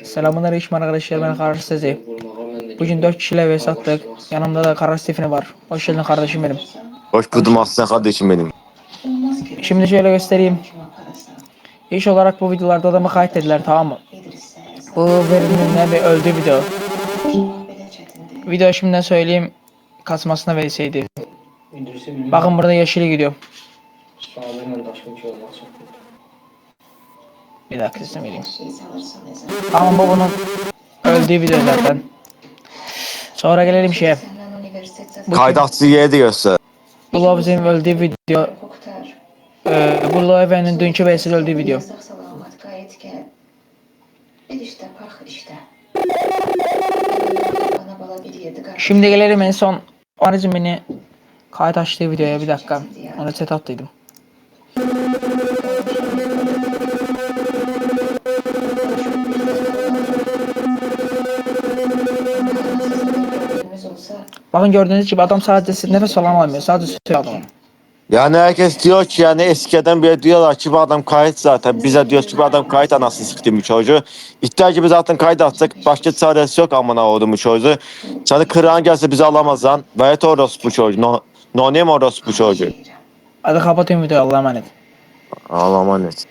Selamünaleyküm arkadaşlar, ben Karar Sezi. Bugün 4 kişiyle vs attık. Yanımda da Karar Stefani var. Hoş geldin kardeşim benim. Hoş buldum aslan kardeşim benim. Şimdi şöyle göstereyim. İş olarak bu videolarda adamı kaydetlediler, tamam mı? Bu verimliliğine bir öldü video. Video şimdiden söyleyeyim, kasmasına verseydi. Bakın burada yeşili gidiyor. Bir dakika size vereyim. Tamam, bu bunun öldüğü video zaten. Sonra gelelim şeye. Kaydatçı yeri de göster. Bu Loves'in öldüğü video. Bu Love'nin dünkü vs öldüğü video. Şimdi gelelim en son Ariz'in beni kayıt açtığı videoya, bir dakika. Onu set attıydım. Bakın gördüğünüz gibi adam sadece nefes falan alamıyor. Sadece tutuyor adamı. Yani herkes diyor ki yani eskiden bile diyorlar ki bu adam kayıt zaten. Bize diyor ki bu adam kayıt, anasını siktim bu çocuğu. İhtiyar gibi zaten kayıt attık. Başka çaresi yok, amına oğlum bu çocuğu. Sana kırağın gelse bizi alamaz lan. Bayet orospu bu çocuğu. No name orospu bu çocuğu. Hadi kapatıyorum videoyu, Allah'a emanet. Allah'a emanet.